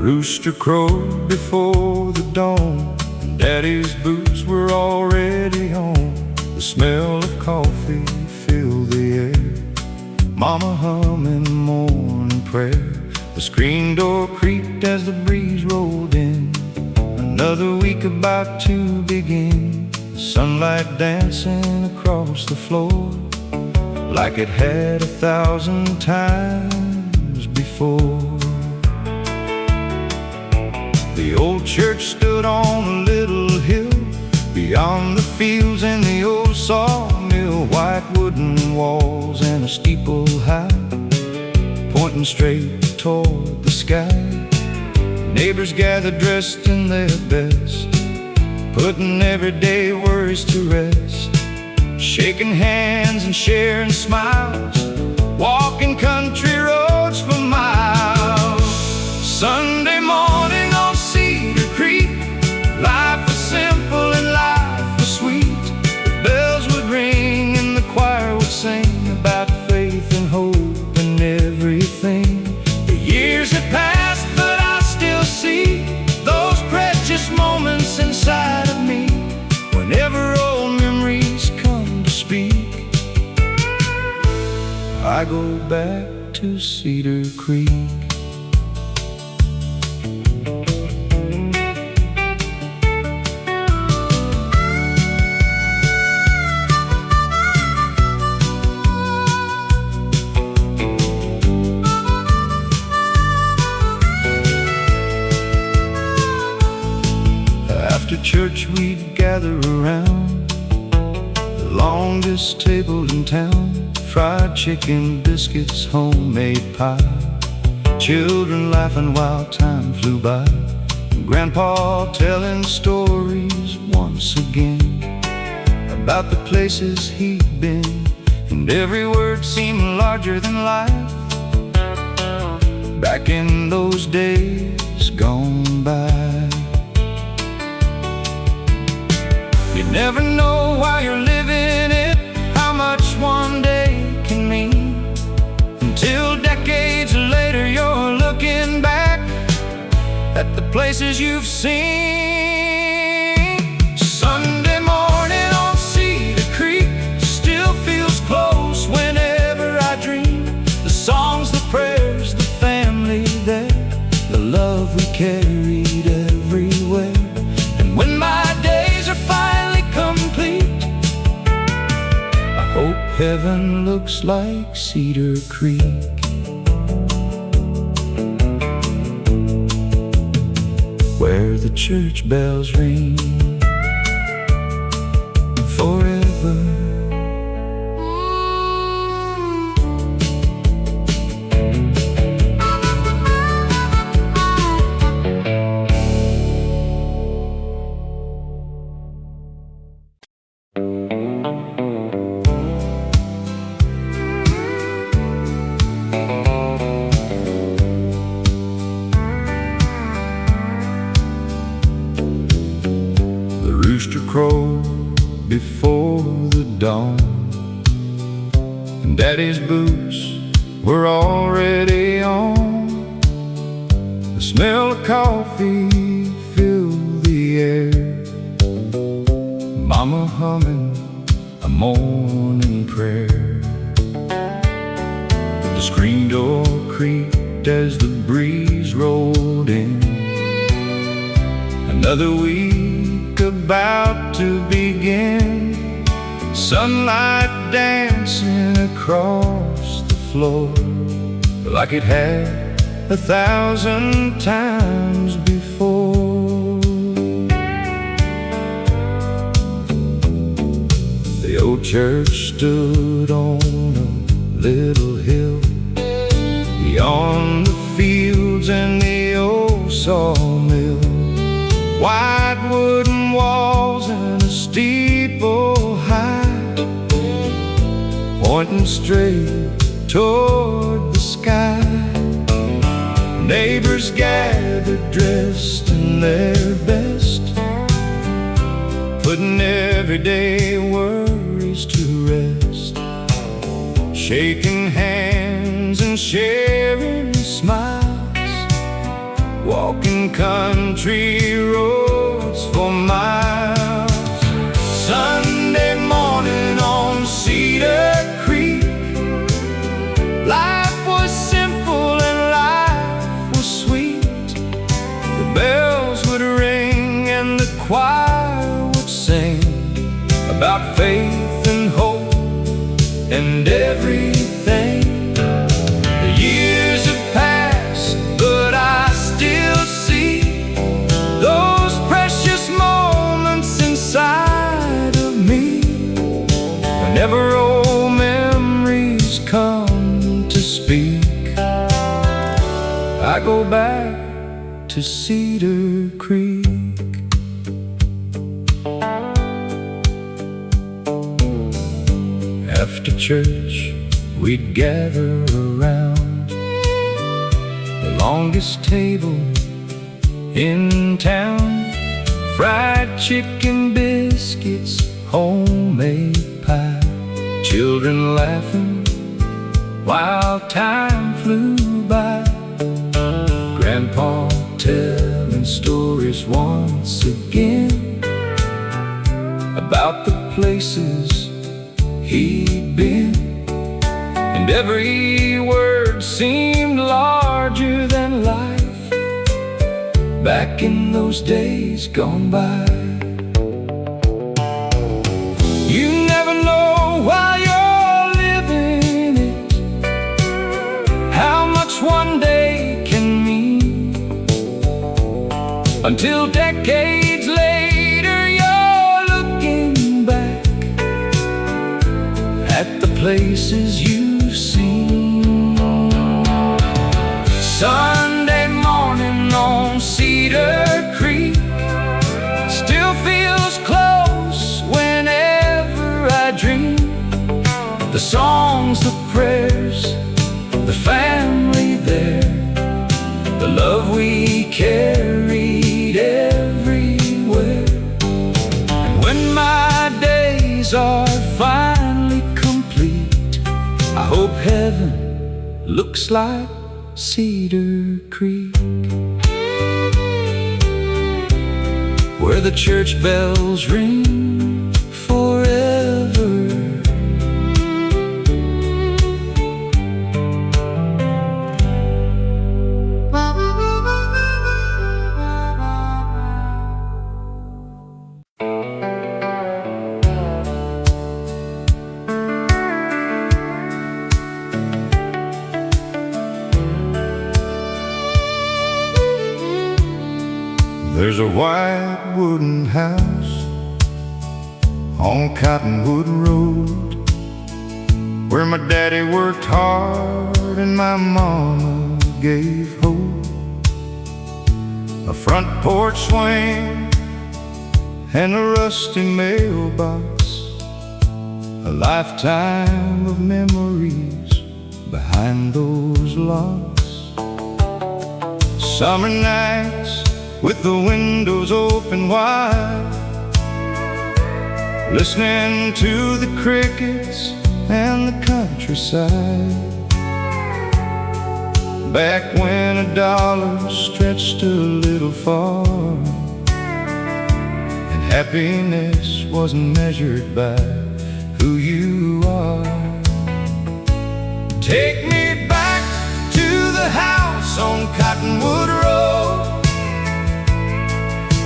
rooster crowed before the dawn, and Daddy's boots were already on. The smell of coffee filled the air, Mama humming morning prayer. The screen door creaked as the breeze rolled in. Another week about to begin. The sunlight dancing across the floor like it had 1,000 times before. The old church stood on a little hill beyond the fields and the old sawmill. White wooden walls and a steeple high pointing straight toward the sky. Neighbors gathered dressed in their best, putting everyday worries to rest, shaking hands and sharing smiles, walking country roads for miles. Sunday morning on Cedar Creek, life was simple and life was sweet. The bells would ring and the choir would sing about faith and hope and everything. The years have passed, but I still see those precious moments inside of me. Whenever old memories come to speak, I go back to Cedar Creek. After church we'd gather around the longest table in town. Fried chicken, biscuits, homemade pie, children laughing while time flew by, and Grandpa telling stories once again about the places he'd been, and every word seemed larger than life back in those days gone by. You never know while you're living it how much one day can mean, until decades later you're looking back at the places you've seen. Sunday morning on Cedar Creek still feels close whenever I dream. The songs, the prayers, the family there, the love we carried everywhere. And when my days are finally complete, I hope heaven looks like Cedar Creek. Where the church bells ring forever. Rooster crowed before the dawn, and Daddy's boots were already on. The smell of coffee filled the air, Mama humming a morning prayer. The screen door creaked as the breeze rolled in. Another week about to begin. Sunlight dancing across the floor like it had 1,000 times before. The old church stood on a little hill beyond the fields and the old sawmill. White wooden walls and a steeple high pointing straight toward the sky. Neighbors gathered dressed in their best, putting everyday worries to rest, shaking hands and sharing smiles, walking country roads for miles. Sunday morning on Cedar Creek, life was simple and life was sweet. The bells would ring and the choir would sing about faith and hope and everything. The years have passed, but I still see those precious moments inside of me. Whenever old memories come to speak, I go back to Cedar Creek. After church, we'd gather around the longest table in town. Fried chicken, biscuits, homemade pie, children laughing while time flew by. Grandpa telling stories once again about the places he'd been, and every word seemed larger than life back in those days gone by. You never know while you're living it how much one day can mean, until decades later you're looking back at the places you've seen. Sunday morning on Cedar Creek still feels close whenever I dream. The songs, the prayers, the family there, the love we carried everywhere. And when my days are finally complete, I hope heaven looks like Cedar Creek, where the church bells ring forever. There's a white wooden house on Cottonwood Road, where my daddy worked hard and my mama gave hope. A front porch swing and a rusty mailbox, a lifetime of memories behind those locks. Summer nights with the windows open wide, listening to the crickets and the countryside. Back when a dollar stretched a little far, and happiness wasn't measured by who you are. Take me back to the house on Cottonwood Road,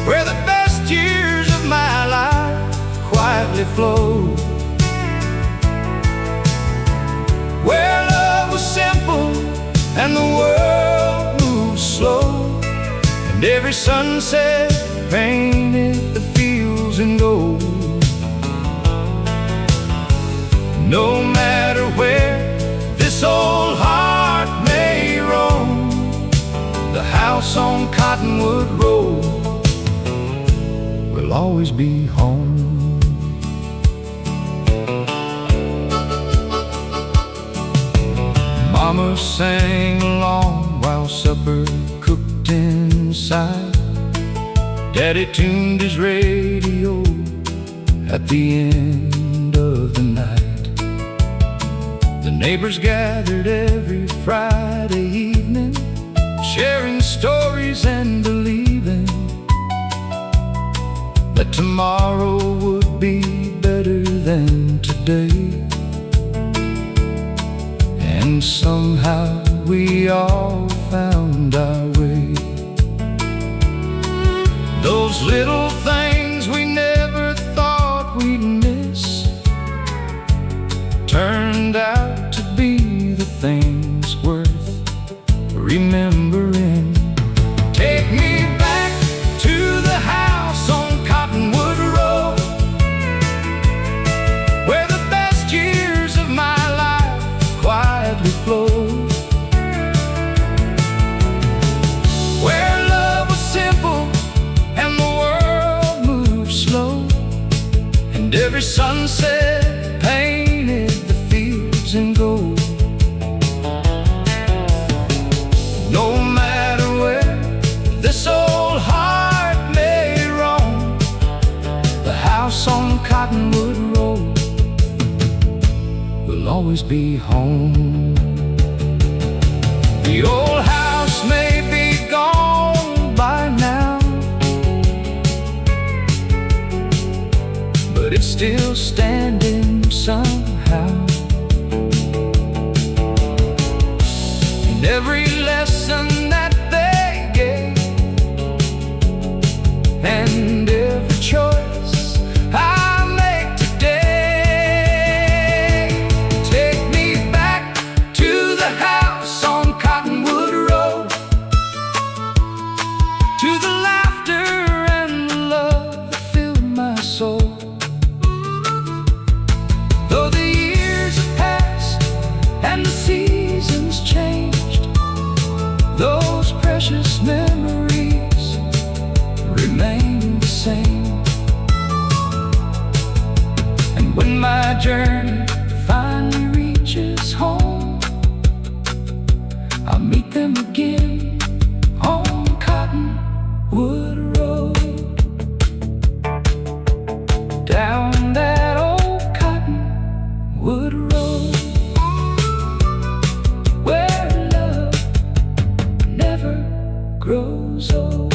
where the best years of my life quietly flowed, where love was simple and the world moved slow, and every sunset painted the fields in gold. No matter where this old heart may roam, the house on Cottonwood Road will always be home. Mama sang along while supper cooked inside. Daddy tuned his radio at the end of the night. The neighbors gathered every Friday evening, sharing stories and believing that tomorrow would be better than today. And somehow we all found our way. Those little things we never thought we'd miss turned out to be the things worth remembering. Take me back to the house on Cottonwood Road, where the best years of my life quietly flowed, where love was simple and the world moved slow, and every sunset painted the fields in gold. No matter where this old heart may roam, the house on Cottonwood Road will always be home. The old house may be gone by now, but it's still standing somehow. And every lesson that they gave, and every choice I make today, take me back to the house on Cottonwood Road, to the laughter and the love that filled my soul. Though the years have passed and the seasons changed, those precious memories remain the same. And when my journey finally reaches home, I'll meet them again on Cottonwood Road, down that old Cottonwood Road, where love never grows old.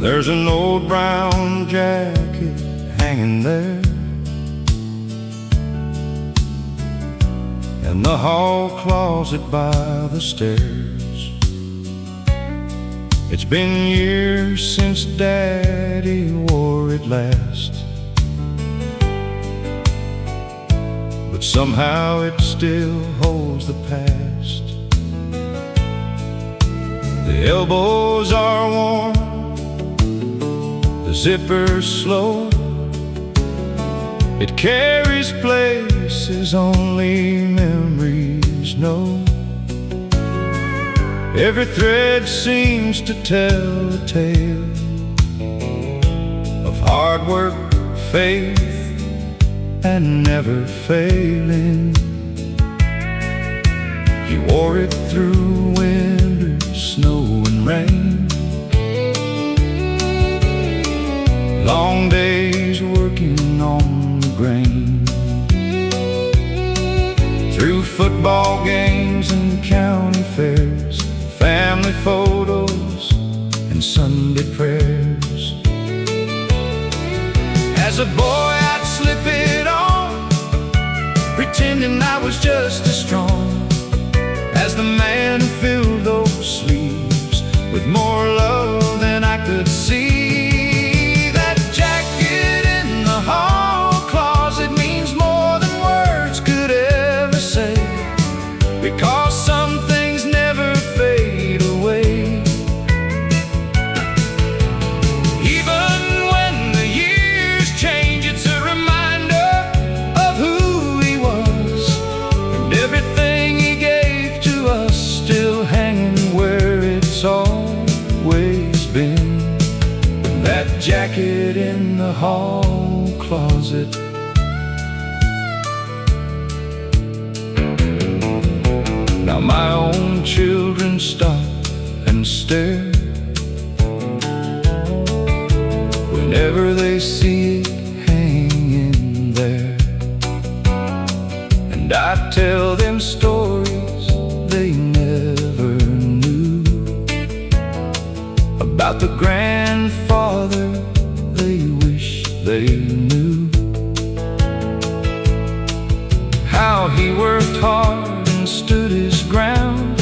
There's an old brown jacket hanging there in the hall closet by the stairs. It's been years since Daddy wore it last, but somehow it still holds the past. The elbows are worn, the zipper's slow, it carries places only memories know. Every thread seems to tell a tale of hard work, faith, and never failing. He wore it through winter, snow and rain, long days working on the grain, through football games and county fairs, family photos and Sunday prayers. As a boy I'd slip it on, pretending I was just as strong as the man who filled those sleeves with more love than I could see. That jacket in the hall closet means more than words could ever say, because some things never fade away. Even when the years change, it's a reminder of who he was, and everything he gave to us still hanging jacket in the hall closet. Now my own children stop and stare whenever they see it hanging there. And I tell them stories they never knew about the grandfather they wish they knew. How he worked hard and stood his ground,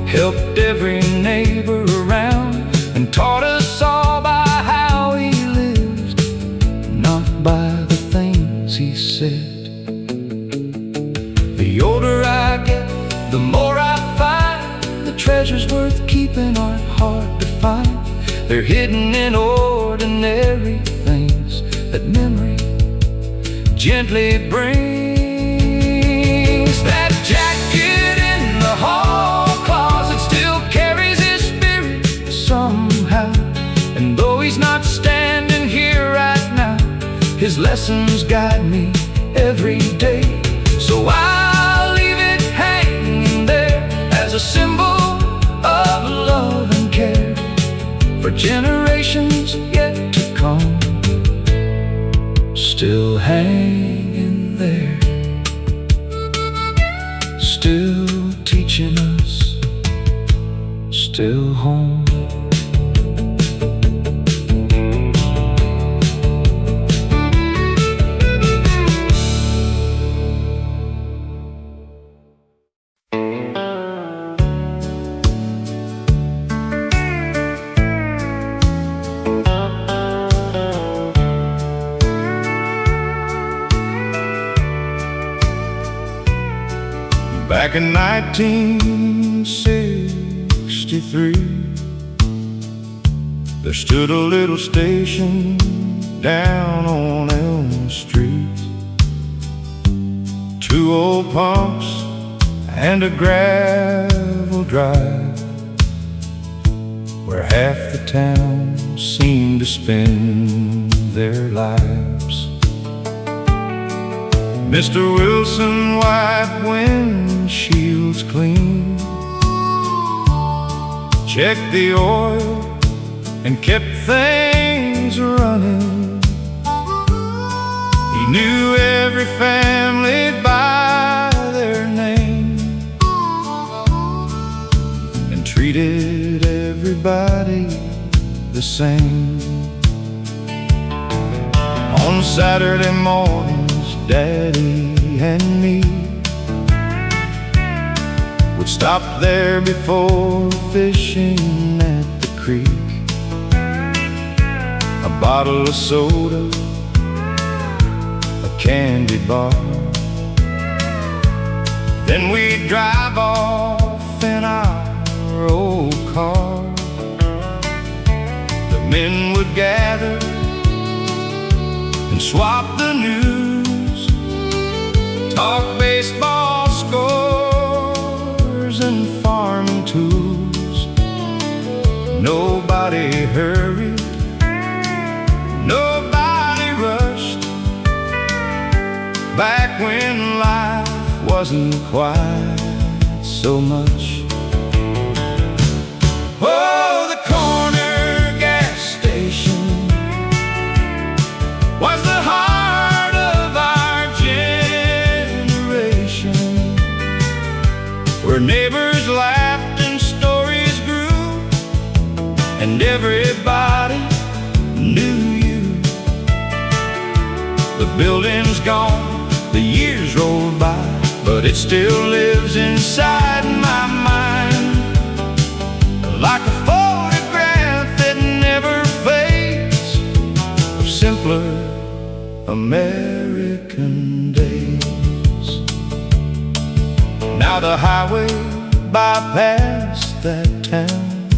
helped every neighbor around, and taught us all by how he lived, not by the things he said. The older I get, the more I find the treasures worth keeping aren't hard to find. They're hidden in ordinary things that memory gently brings. That jacket in the hall closet still carries his spirit somehow. And though he's not standing here right now, his lessons guide me every day. So I'll leave it hanging there as a symbol of love and care for generations yet to come. Still hanging there, still teaching us, still home. Back in 1963, there stood a little station down on Elm Street. 2 old pumps and a gravel drive, where half the town seemed to spend their lives. Mr. Wilson wiped windshields clean, checked the oil and kept things running. He knew every family by their name and treated everybody the same. On Saturday mornings, Daddy and me would stop there before fishing at the creek. A bottle of soda, a candy bar, then we'd drive off in our old car. The men would gather and swap the news, talk baseball scores and farming tools. Nobody hurried, nobody rushed, back when life wasn't quite so much. Oh, the corner gas station was the heart of our generation, where neighbors laughed and stories grew, and everybody knew you. The building's gone, the years rolled by, but it still lives inside my mind, like a photograph that never fades, of simpler American days. Now the highway bypassed that town,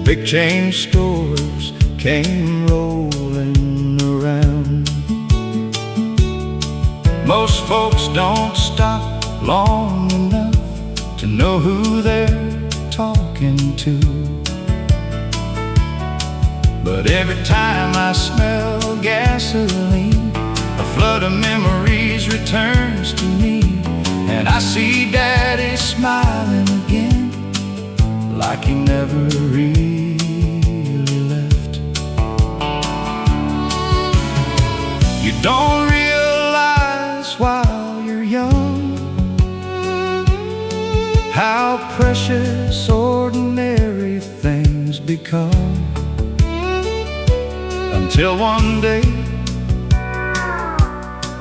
big chain stores came rolling around. Most folks don't stop long enough to know who they're talking to. But every time I smell gasoline, a flood of memories returns to me, and I see Daddy smiling again, like he never really left. You don't realize while you're young how precious ordinary things become, until one day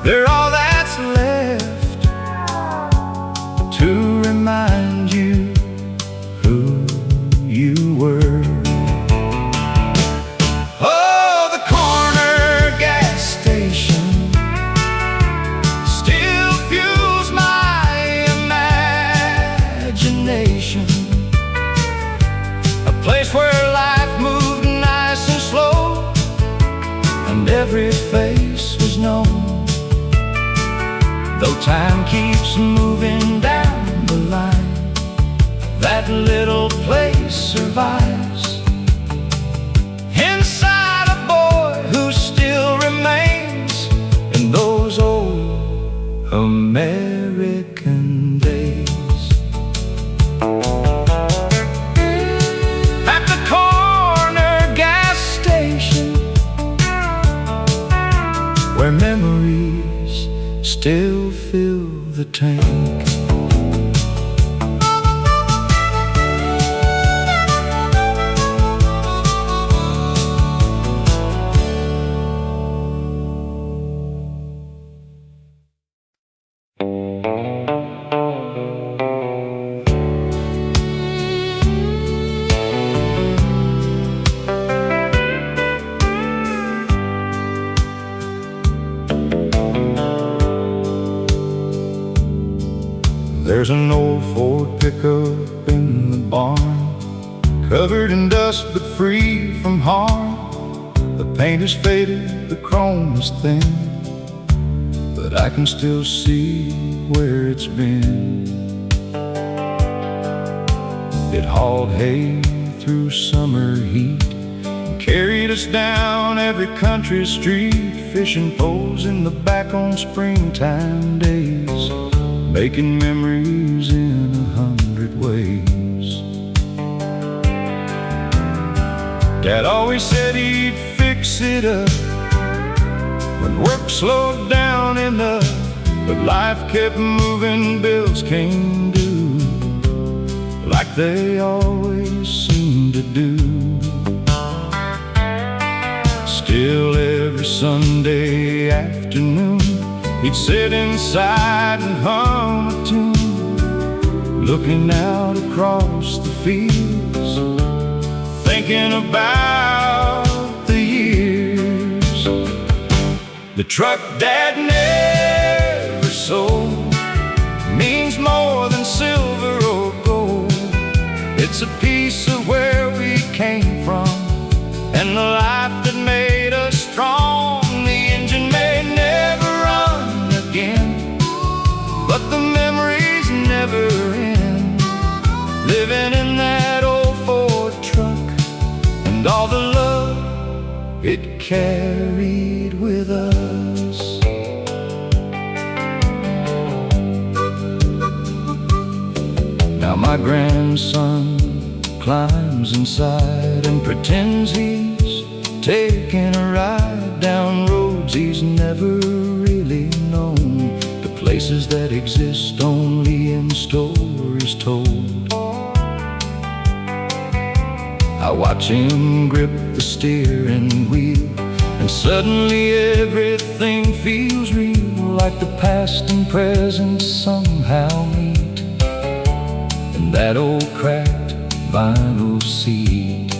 they're all that's left to remind you who you were. Oh, the corner gas station still fuels my imagination, a place where life moved nice and slow, and every face was known. Though time keeps moving down the line, that little place survives inside a boy who still remains in those old American days. At the corner gas station, where memories still fill the tank. There's an old Ford pickup in the barn, covered in dust but free from harm. The paint is faded, the chrome is thin, but I can still see where it's been. It hauled hay through summer heat and carried us down every country street, fishing poles in the back on springtime days, making memories in 100 ways. Dad always said he'd fix it up when work slowed down enough, but life kept moving, bills came due, like they always seem to do. Still every Sunday afternoon, he'd sit inside and hum a tune, looking out across the fields, thinking about the years. The truck Dad never sold means more than silver or gold. It's a piece of where we came from and the life that made us strong. The engine may never run again, but the memories never end, living in that old Ford truck and all the love it carried with us. Now my grandson climbs inside and pretends he's taking a ride down roads he's never really known, the places that exist only in stories told. I watch him grip the steering wheel, and suddenly everything feels real, like the past and present somehow meet in that old cracked vinyl seat.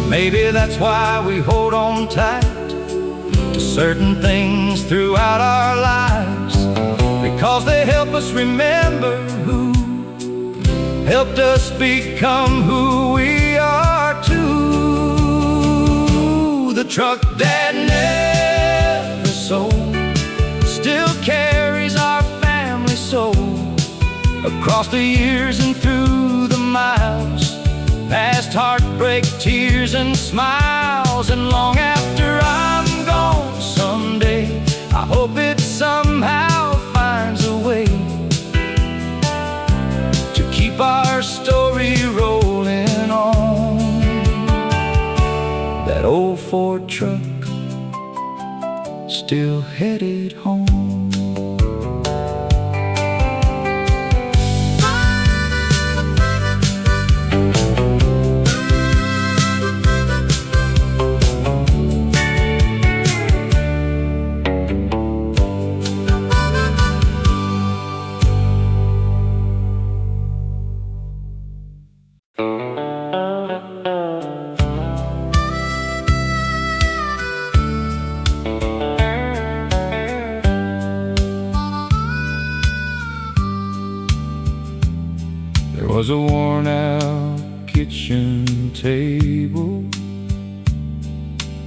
Maybe that's why we hold on tight to certain things throughout our lives, because they help us remember who helped us become who we are too. The truck Dad never sold still carries our family soul across the years and through the miles, past heartbreak, tears and smiles. And long after I'm gone someday, I hope it somehow finds a way to keep our story rolling on. That old Ford truck still headed home. There was a worn-out kitchen table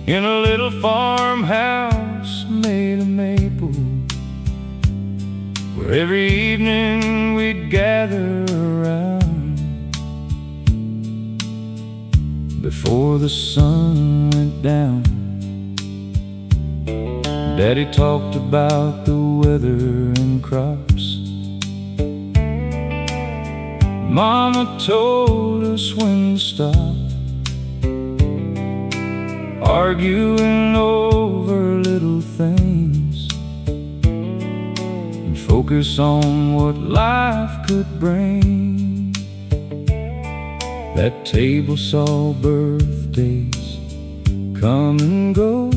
in a little farmhouse made of maple, where every evening we'd gather around before the sun went down. Daddy talked about the weather and crops. Mama told us when to stop arguing over little things and focus on what life could bring. That table saw birthdays come and go,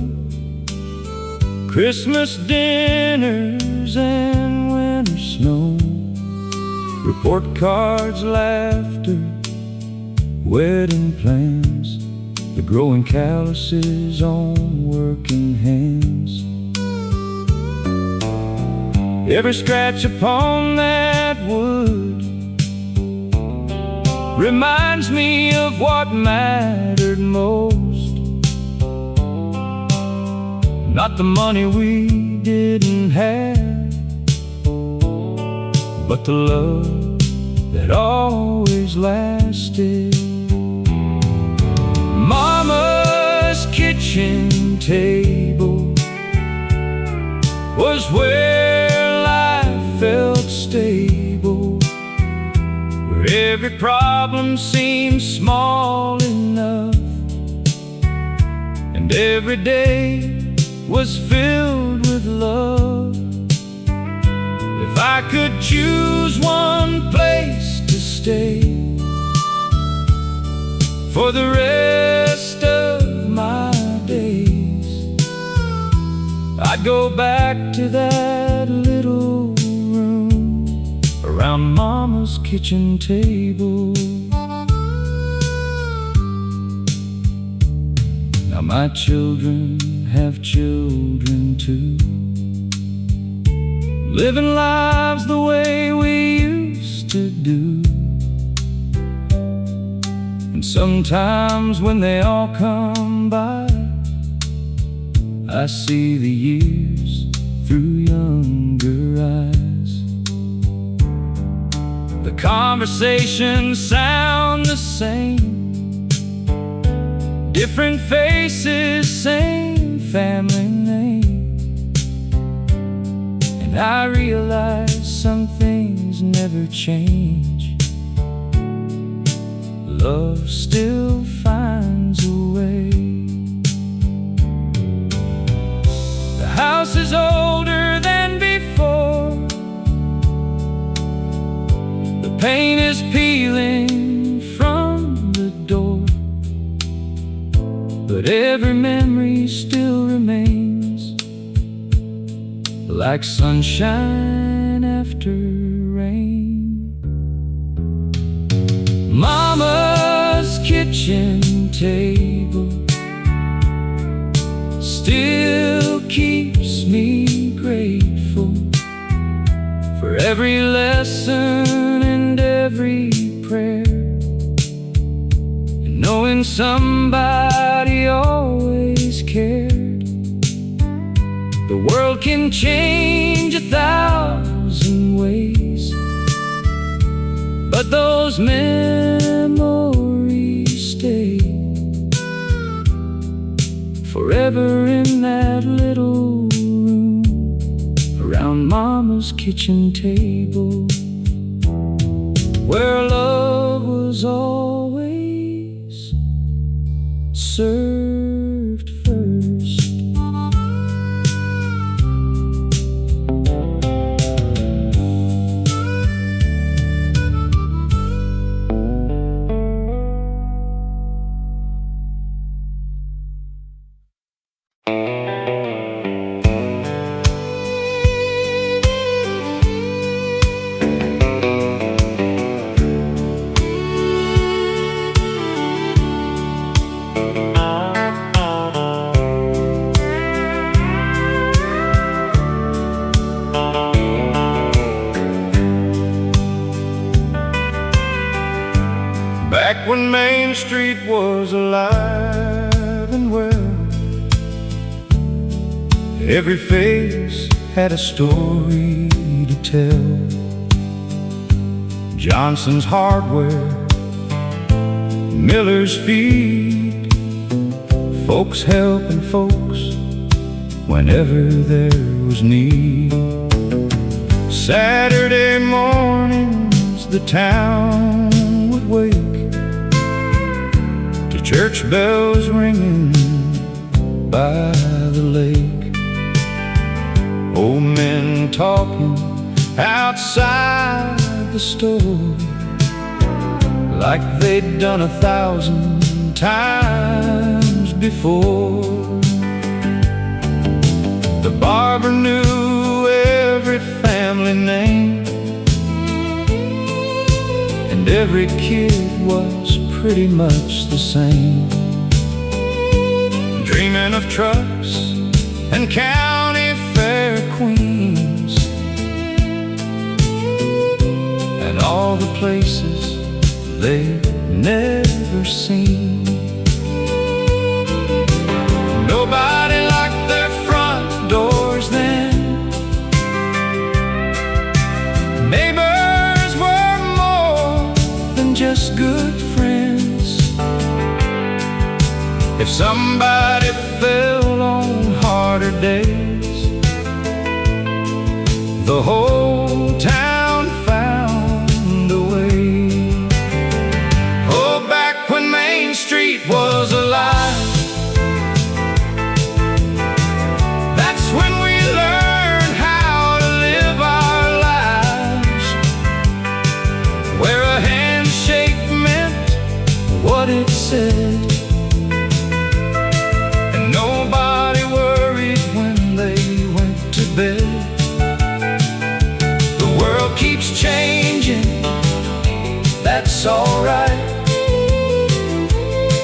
Christmas dinners and winter snow, report cards, laughter, wedding plans, the growing calluses on working hands. Every scratch upon that wood reminds me of what mattered most. Not the money we didn't have, but the love that always lasted. Mama's kitchen table was where life felt stable, where every problem seemed small enough, and every day was filled with love. If I could choose one place to stay for the rest of my days, I'd go back to that little room around Mama's kitchen table. Now my children have children too, living lives the way we used to do. And sometimes when they all come by, I see the years through younger eyes. The conversations sound the same, different faces, same family name. And I realize some things never change. Love still finds a way. The house is older than before, the paint is peeling from the door, but every memory still remains, like sunshine after rain. Mama's kitchen table still keeps me grateful for every lesson and every prayer, and knowing somebody always cared. The world can change 1,000 ways, but those memories forever in that little room around Mama's kitchen table, where love was always served first. Back when Main Street was alive and well, every face had a story to tell. Johnson's Hardware, Miller's Feed, folks helping folks whenever there was need. Saturday mornings the town would wake to church bells ringing by the lake. Old men talking outside the store like they'd done 1,000 times before. The barber knew every family name, and every kid was pretty much the same, dreaming of trucks and county fair queens and all the places they'd never seen. Nobody locked their front doors then. Neighbors were more than just good friends. If somebody fell on harder days, the whole town found a way. Oh, back when Main Street was alive, that's when we learned how to live our lives, where a handshake meant what it said, and nobody worried when they went to bed. The world keeps changing, that's alright,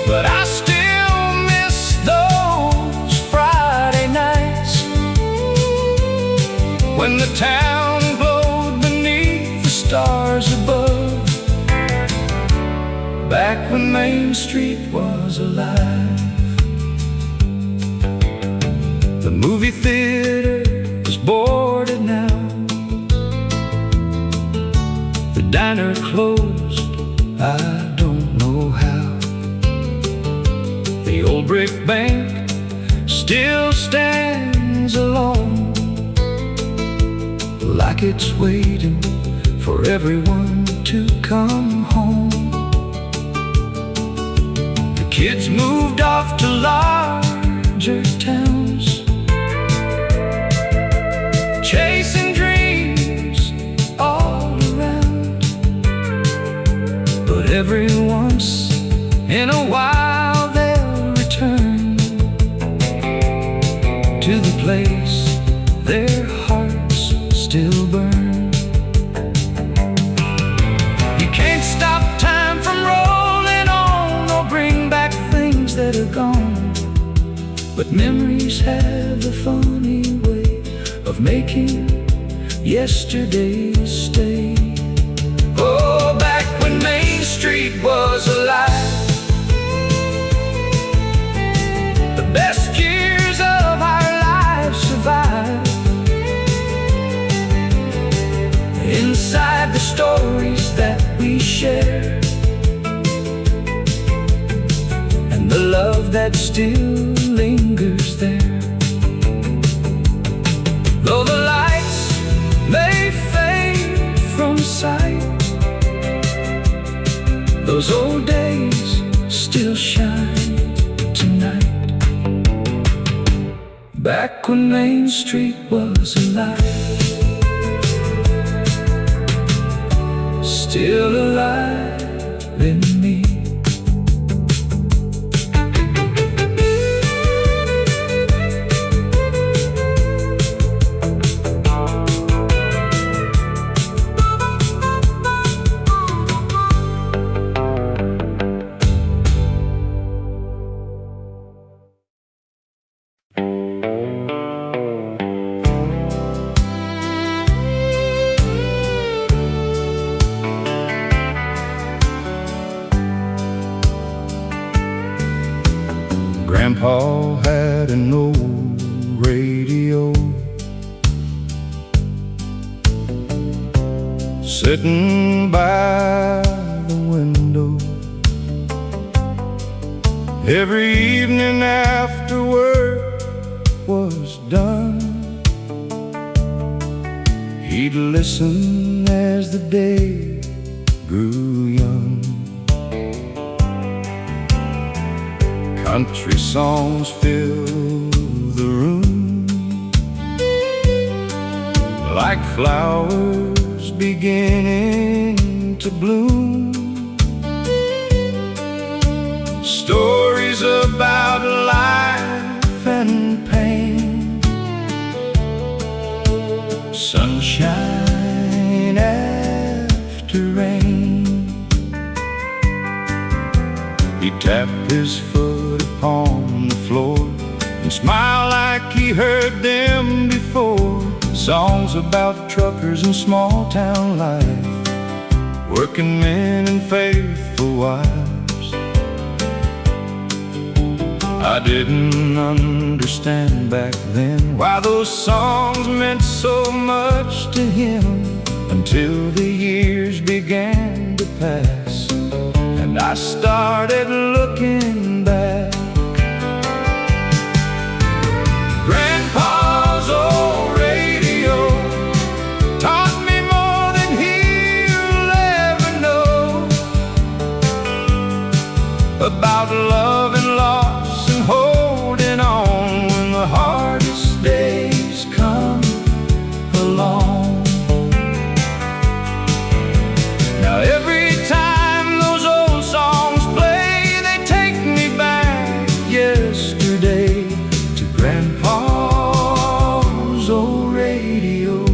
but I still miss those Friday nights when the town glowed beneath the stars above. Back when Main Street was alive. The movie theater is boarded now, the diner closed, I don't know how. The old brick bank still stands alone, like it's waiting for everyone to come home. The kids moved off to larger towns, chasing dreams all around. But every once in a while they'll return to the place their hearts still burn. You can't stop time from rolling on or bring back things that are gone, but memories have a funny way of making yesterdays stay. Oh, back when Main Street was alive, the best years of our lives survive inside the stories that we share, and the love that still lingers Those old days still shine tonight, back when Main Street was alive, still alive in me. Grandpa had an old radio sitting by the window. Every evening after work was done, he'd listen as the day grew young. Country songs fill the room like flowers beginning to bloom. Stories about life and pain, sunshine after rain. He tapped his foot upon the floor and smiled like he heard them before. Songs about truckers and small town life, working men and faithful wives. I didn't understand back then why those songs meant so much to him, until the years began to pass and I started looking back. Grandpa's old radio taught me more than he'll ever know about love and loss and holding on when the hardest days come along. Now every time those old songs play, they take me back yesterday to Grandpa's old radio.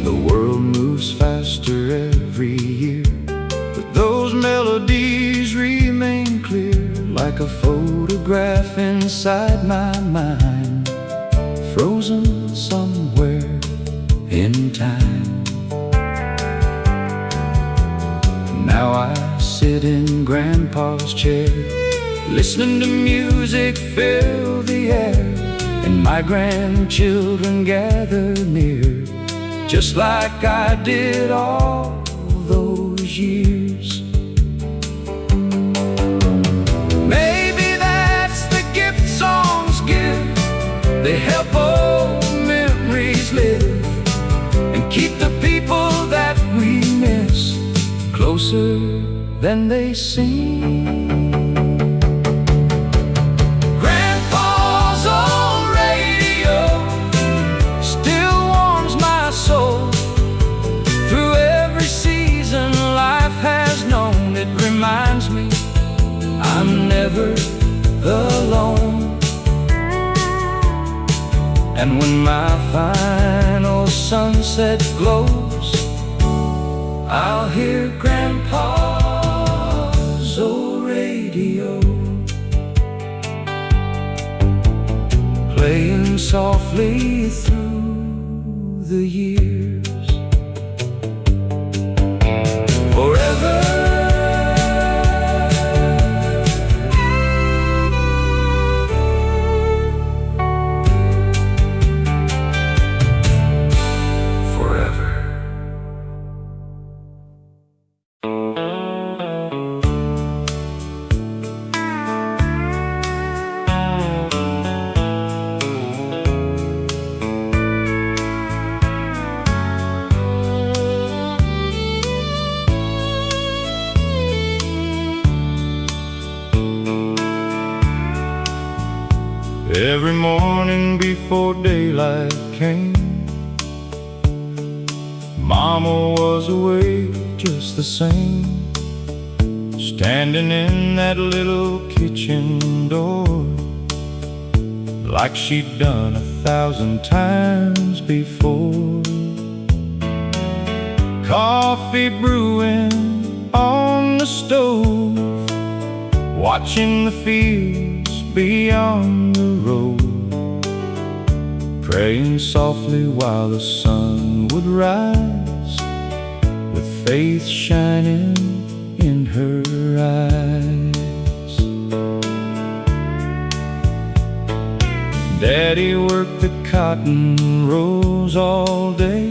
The world moves faster every year, but those melodies remain clear, like a photograph inside my mind, frozen somewhere in time. Now I sit in Grandpa's chair, listening to music fill the air, and my grandchildren gather near, just like I did all those years. Maybe that's the gift songs give. They help old memories live and keep the people that we miss closer than they seem. Grandpa's old radio still warms my soul through every season life has known. It reminds me I'm never alone. And when my final sunset glows, I'll hear Grandpa's old radio playing softly through the years. Forever. before daylight came. Mama was away just the same, standing in that little kitchen door, like she'd done 1,000 times before. Coffee brewing on the stove, watching the fields beyond the road, praying softly while the sun would rise, with faith shining in her eyes. Daddy worked the cotton rows all day,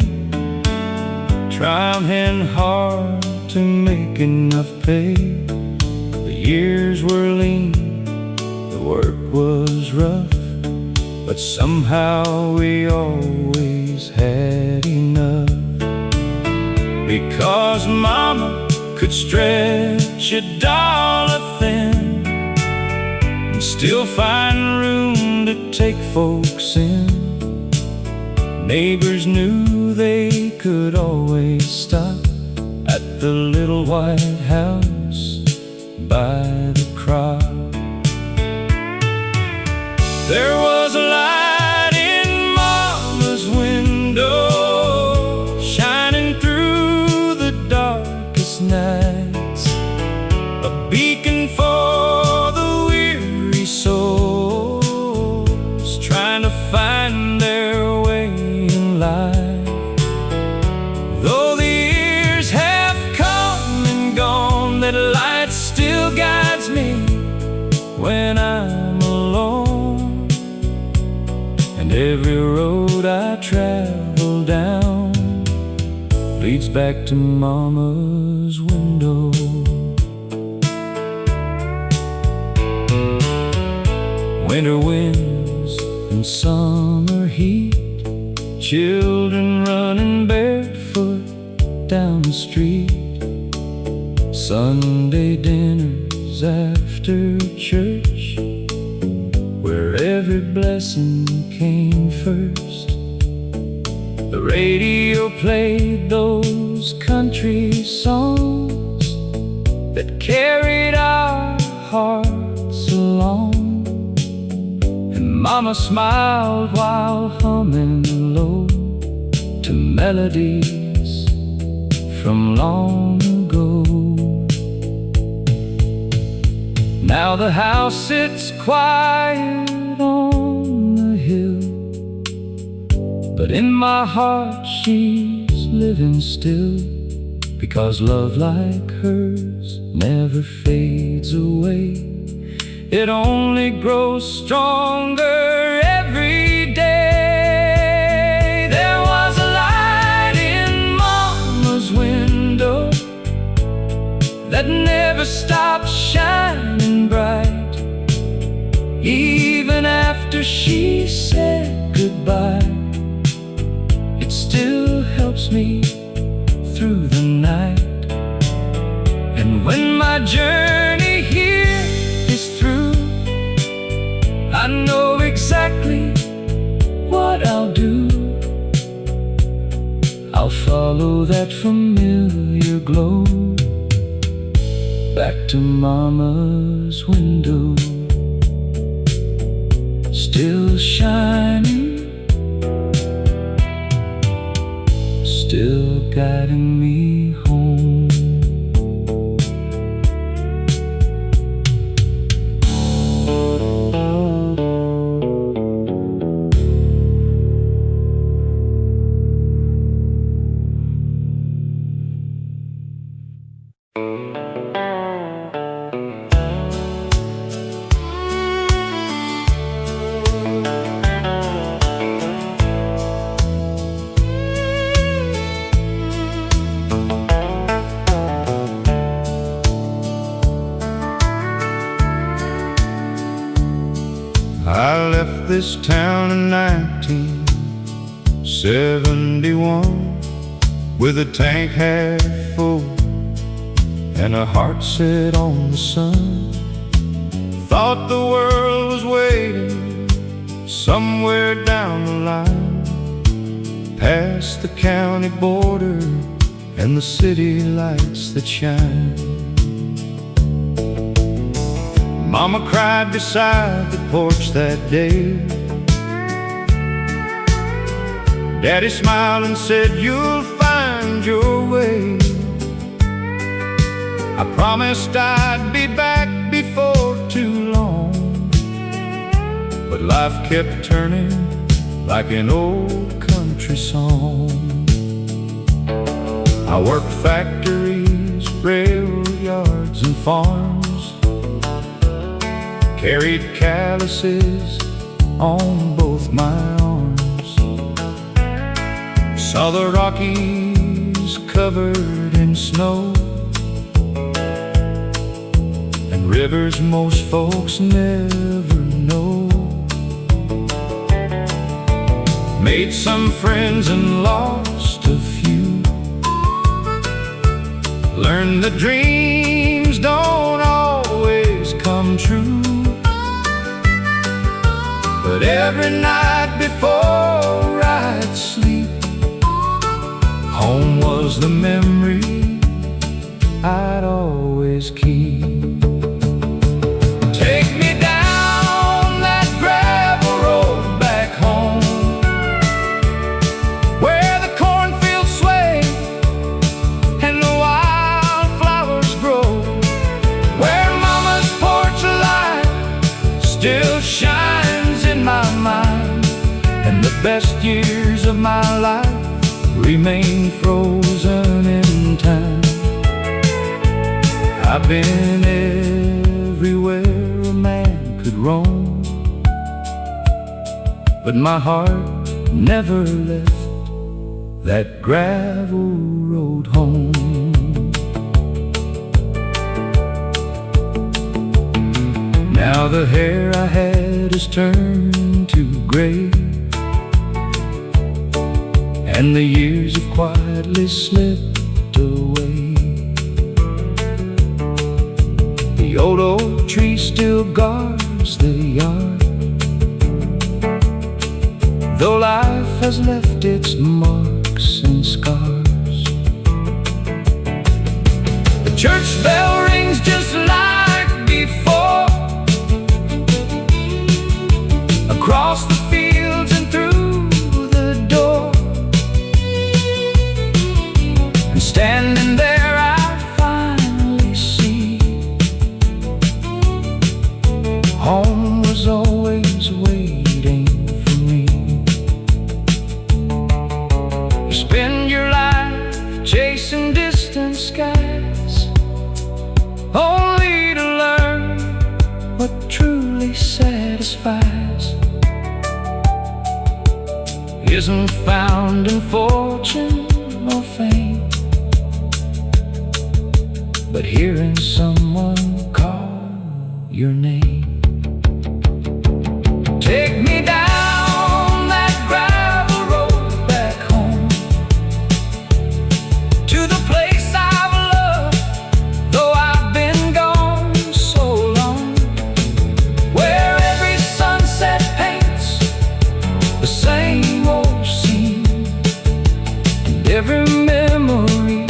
trying hard to make enough pay. The years were lean, the work was rough, but somehow we always had enough. Because Mama could stretch $1 thin and still find room to take folks in. Neighbors knew they could always stop at the little white house by the crop. There was a light in Mama's window, shining through the darkest nights, a beacon for the weary souls trying to find their way in life. Though the years have come and gone, that light still guides me when I'm alone. And every road I travel down leads back to Mama's window. Winter winds and summer heat, children running barefoot down the street, Sunday dinners after church, where every blessing came first. The radio played those country songs that carried our hearts along, and Mama smiled while humming low to melodies from long ago. Now the house sits quiet on the hill, but in my heart she's living still, because love like hers never fades away. It only grows stronger every day. There was a light in Mama's window that never stopped shining bright, even after she said goodbye. It still helps me through the night. And when my journey here is through, I know exactly what I'll do. I'll follow that familiar glow back to Mama's window, still shining, still guiding me home. I left this town in 1971 with a tank half full and a heart set on the sun. Thought the world was waiting Somewhere down the line, past the county border and the city lights that shine, Mama cried beside the porch that day. Daddy smiled and said, "You'll find your way." I promised I'd be back before too long, but life kept turning like an old country song. I worked factories, rail yards and farms, carried calluses on both my arms, saw the Rockies covered in snow, and rivers most folks never know. Made some friends and lost a few, learned that dreams don't always come true. But every night before I'd sleep, home was the memory I'd always keep. Take me down that gravel road back home, where the cornfields sway and the wildflowers grow, where Mama's porch light still shines in my mind, and the best years of my life remain frozen in time. I've been everywhere a man could roam, but my heart never left that gravel road home. Now the hair I had has turned to gray, and the years have quietly slipped away. The old oak tree still guards the yard, though life has left its marks and scars. The church bell rings just like before, across the fields and through the door, and standing there I finally see home was always waiting for me. You spend your life chasing distant skies, only to learn what truly satisfies isn't found in fortune or fame, but hearing someone call your name. Take me down that gravel road back home, to the place I've loved, though I've been gone so long, where every sunset paints the same old scene, and every memory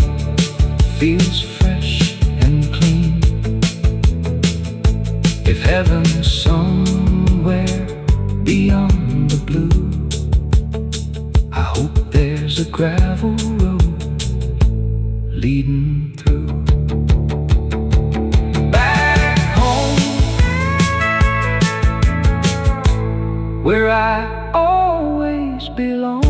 feels fresh and clean. If heaven's somewhere beyond the blue, I hope there's a gravel road leading through. Back home, where I always belong.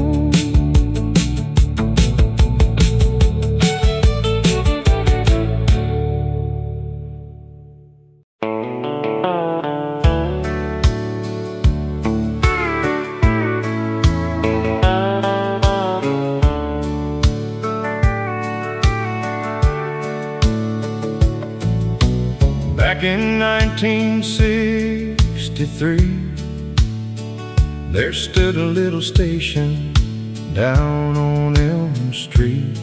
Back in 1963, there stood a little station down on Elm Street.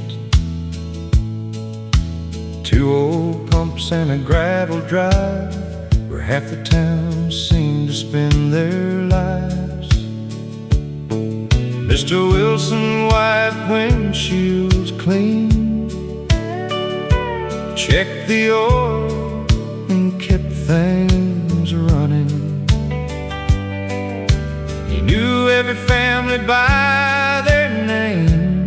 Two old pumps and a gravel drive, where half the town seemed to spend their lives. Mr. Wilson wiped windshields clean, checked the oil and kept things running. He knew every family by their name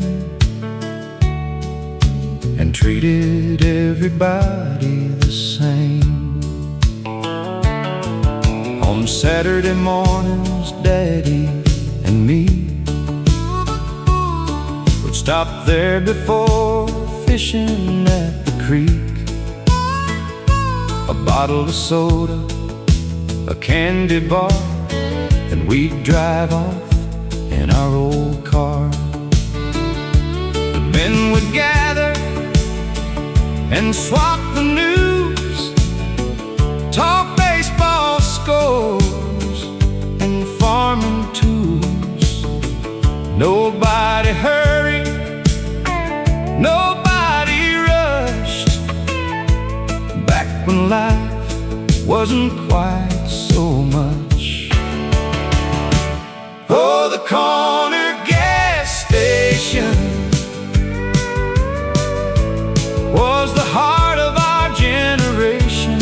and treated everybody the same. On Saturday mornings, Daddy and me would stop there before fishing at the creek. A bottle of soda, a candy bar, and we'd drive off in our old car. The men would gather and swap the news, talk baseball scores and farming tools. Nobody hurried, nobody rushed, back when life wasn't quite so much. Oh, the corner gas station was the heart of our generation,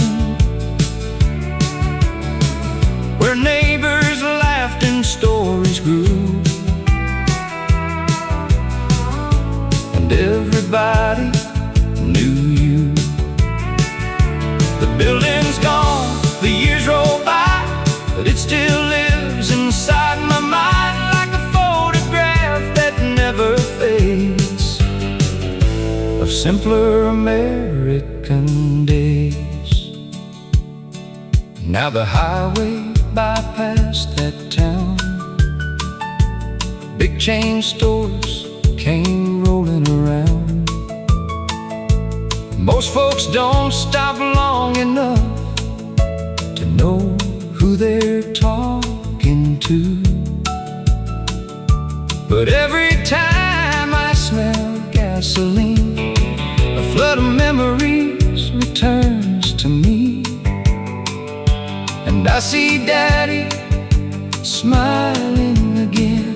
where neighbors laughed and stories grew, and everybody knew you. The building's gone, the years roll by, but it still lives inside my mind like a photograph that never fades, of simpler American days. Now the highway bypassed that town, big chain stores came rolling around. Most folks don't stop long enough to know who they're talking to, but every time I smell gasoline, a flood of memories returns to me, and I see Daddy smiling again,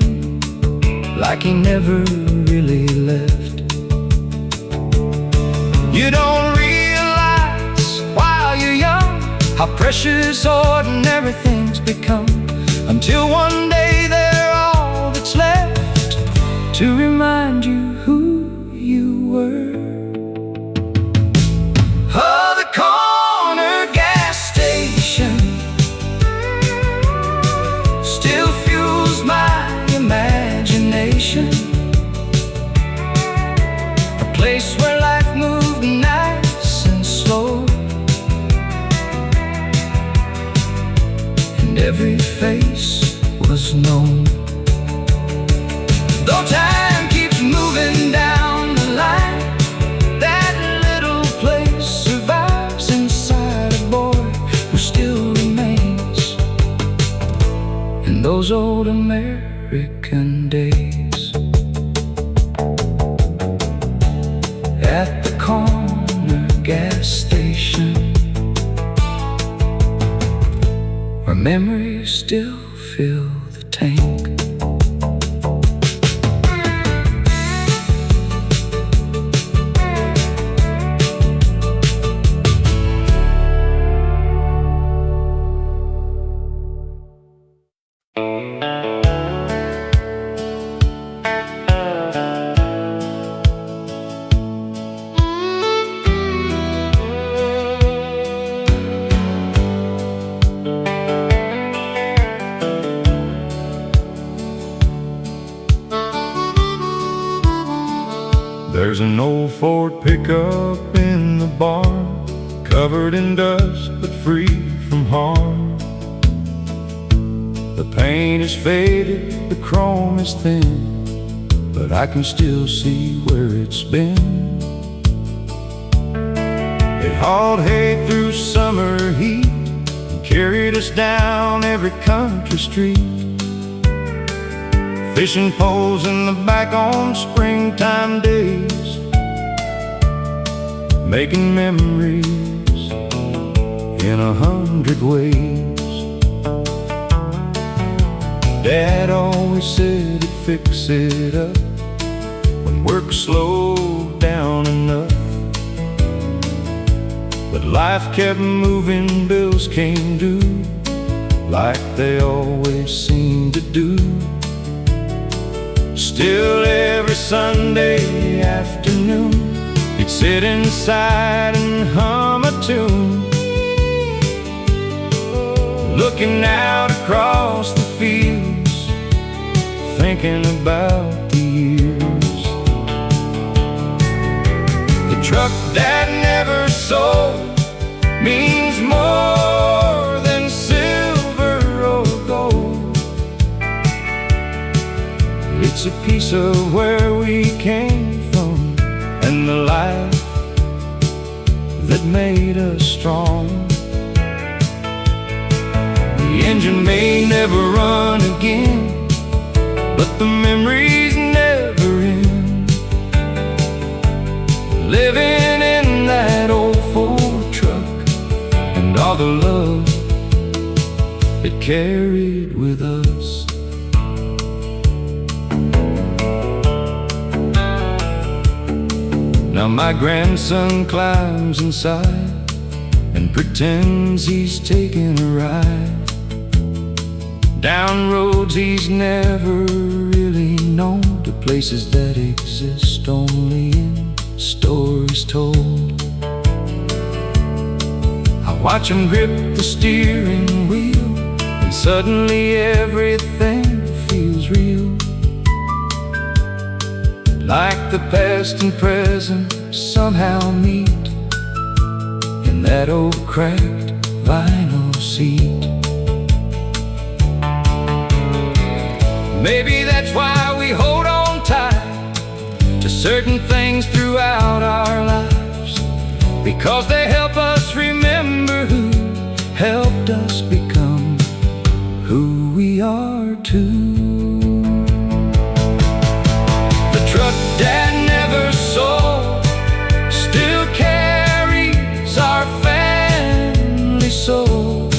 like he never really left. You don't realize while you're young how precious ordinary things become, until one day they're all that's left to remind you who you were. Oh, the corner gas station still fuels my imagination, a place where life moved nice and slow, and every face was known. Though time keeps moving down the line, that little place survives inside a boy who still remains in those old American days. At the corner gas station, where memories still fill the tank. There's an old Ford pickup in the barn, covered in dust but free from harm. The paint is faded, the chrome is thin, but I can still see where it's been. It hauled hay through summer heat and carried us down every country street. Fishing poles in the back on springtime days, making memories in 100 ways. Dad always said it fix it up when work slowed down enough. But life kept moving, bills came due, like they always seem to do. Still every Sunday afternoon, he'd sit inside and hum a tune, looking out across the fields, thinking about the years. The truck Dad never sold means more than silver or gold. It's a piece of where we came from and the life that made us strong. The engine may never run again, but the memories never end. Living in that old Ford truck and all the love it carried with us. Now my grandson climbs inside and pretends he's taking a ride down roads he's never really known, to places that exist only in stories told. I watch him grip the steering wheel, and suddenly everything feels real, like the past and present somehow meet in that old cracked vinyl seat. Maybe that's why we hold on tight to certain things throughout our lives, because they help us remember who helped us become who we are too. The truck Dad never sold still carries our family soul.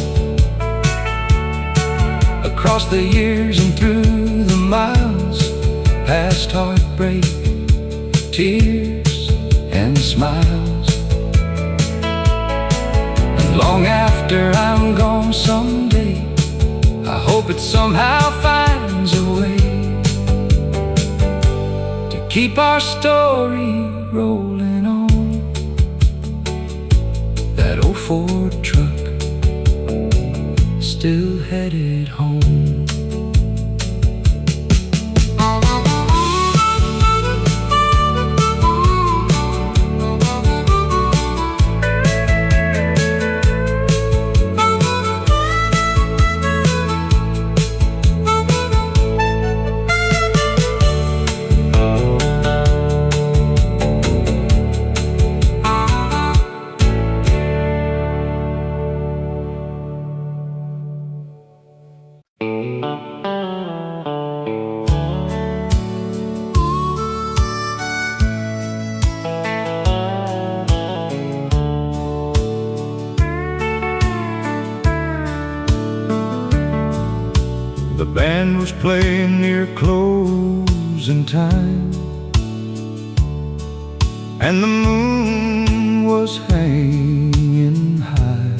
Across the years and through the miles, past heartbreak, tears and smiles. And long after I'm gone someday, I hope it somehow finds a way to keep our story rolling on. That old Ford truck still headed home. The band was playing near closing time, and the moon was hanging high.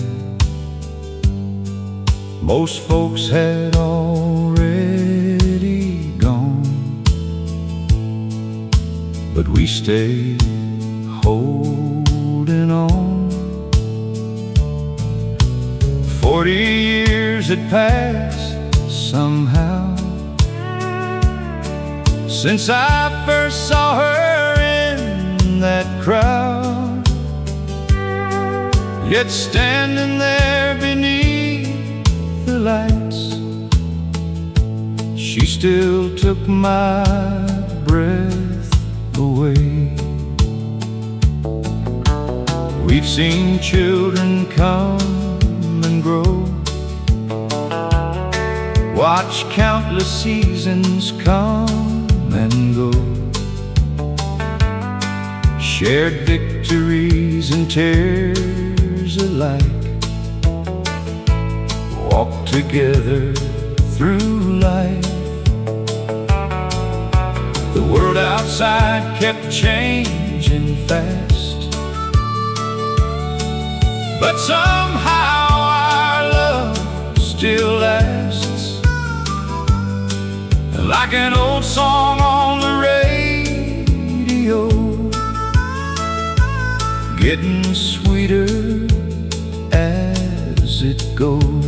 Most folks had already gone, but we stayed holding on. 40 years had passed somehow since I first saw her in that crowd, yet standing there beneath the lights, she still took my breath away. We've seen children come and grow, watch countless seasons come and go, shared victories and tears alike, walked together through life. The world outside kept changing fast, but somehow our love still lasts, like an old song on the radio, getting sweeter as it goes.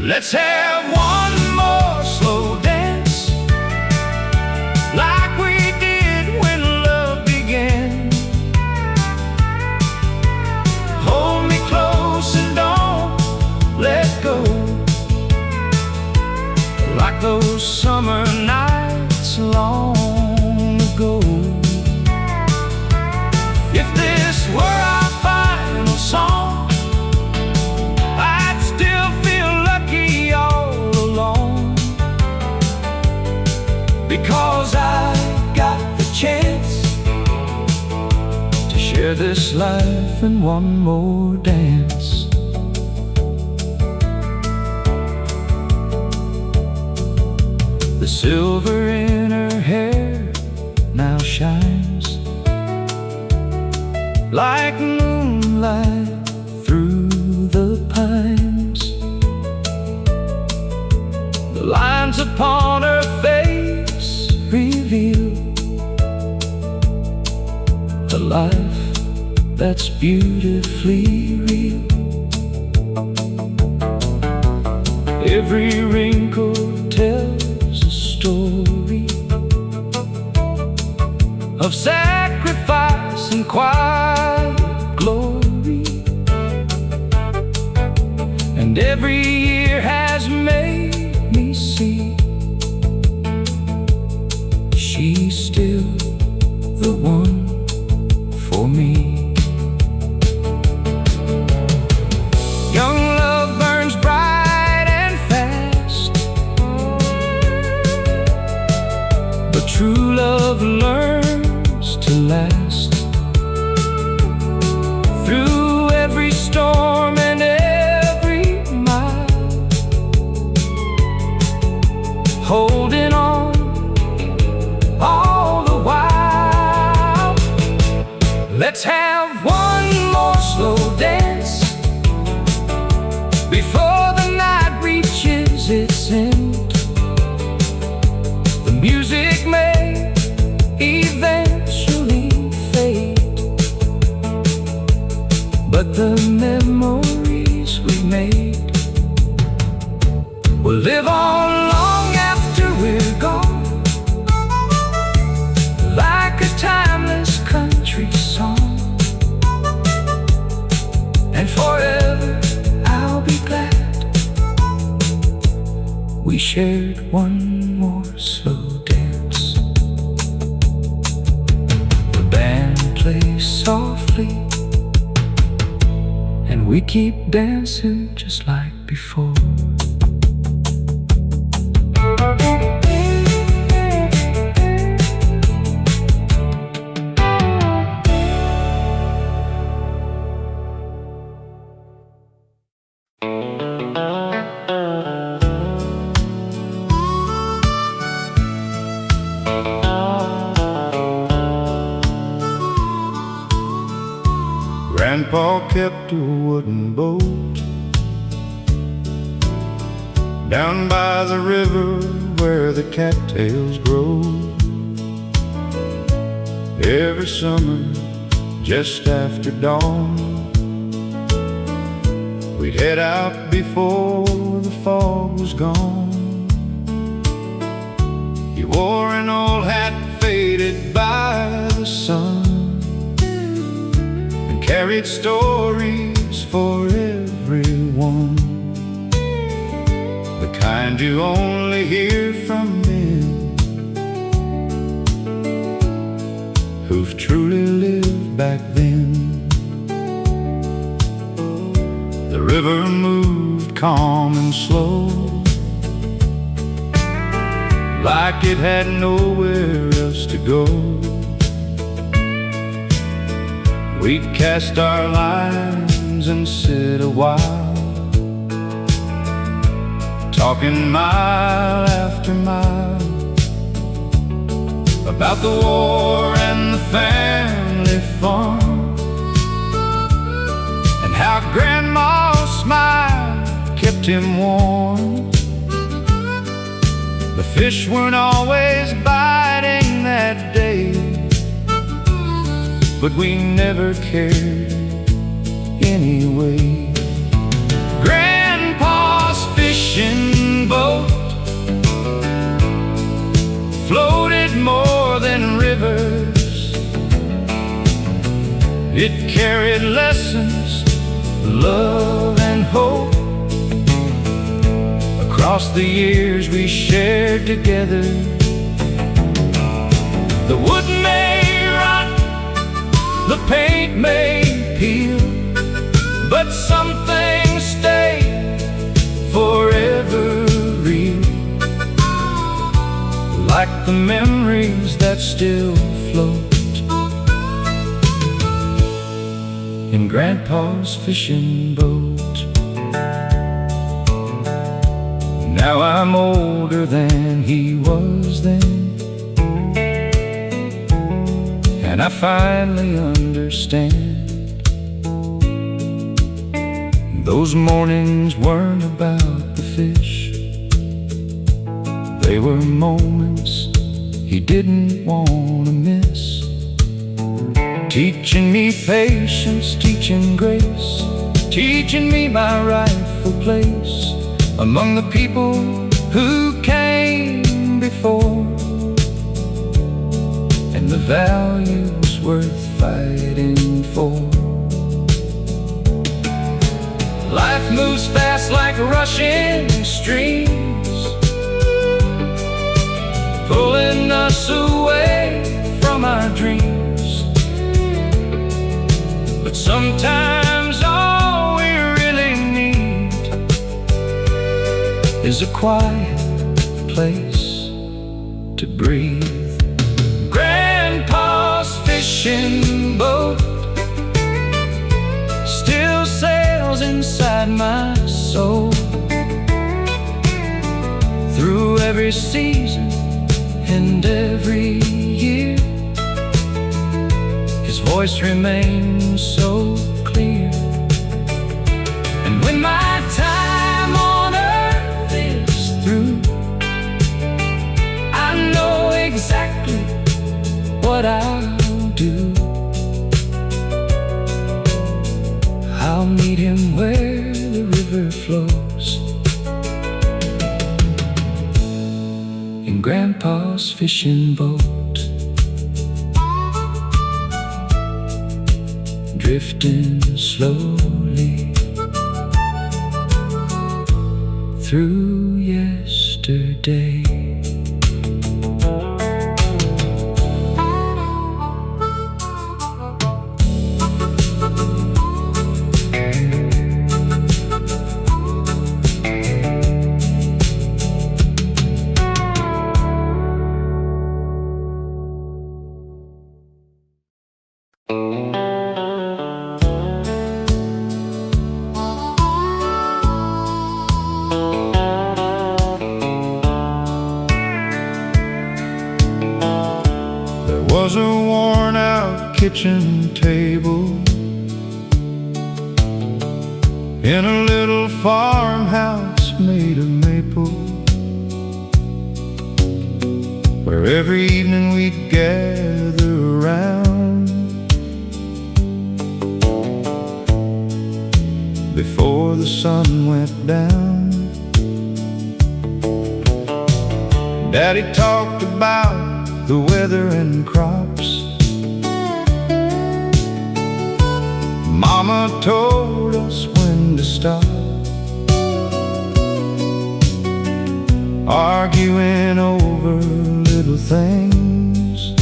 Let's have one more slow dance, like we did when love began. Hold me close and don't let go, like those summer nights long ago. If this were our final song, I'd still feel lucky all along, because I got the chance to share this life in one more dance. The silver in her hair now shines like moonlight through the pines. The lines upon her face reveal a life that's beautifully real. Every wrinkle tells a story of sacrifice and quiet glory, and every year has made me see she's still the one for me. Young love burns bright and fast, but true love learns to last through every storm and every mile, holding on all the while. Let's have one more slow dance before the night reaches its end. The music may eventually fade, but the memories we made will live on long after we're gone, like a timeless country song. And forever I'll be glad we shared one more slow dance. The band plays softly, and we keep dancing just like before. Grandpa kept a wooden boat down by the river where the cattails grow. Every summer, just after dawn, we'd head out before the fog was gone. He wore an old hat faded by the sun, carried stories for everyone, the kind you only hear from men who've truly lived back then. The river moved calm and slow, like it had nowhere else to go. We'd cast our lines and sit a while, talking mile after mile about the war and the family farm, and how Grandma's smile kept him warm. The fish weren't always biting that day, but we never cared anyway. Grandpa's fishing boat floated more than rivers. It carried lessons, love and hope. Across the years we shared together, the wood may rot, the paint may peel, but some things stay forever real, like the memories that still float in Grandpa's fishing boat. Now I'm older than he was then, and I finally understand. Those mornings weren't about the fish, they were moments he didn't want to miss. Teaching me patience, teaching grace, teaching me my rightful place among the people who came before, and the values worth fighting for. Life moves fast like rushing streams, pulling us away from our dreams. But sometimes all we really need is a quiet place to breathe. Grandpa's fishing boat still sails inside my soul. Through every season and every year, his voice remains so clear. And when my time on earth is through, I know exactly what I'll do. I'll meet him where the river flows, in Grandpa's fishing boat, drifting slowly through yesterday. Was a worn-out kitchen table in a little farmhouse made of maple, where every evening we'd gather around before the sun went down. Daddy talked about the weather and crops, Mama told us when to stop, arguing over little things,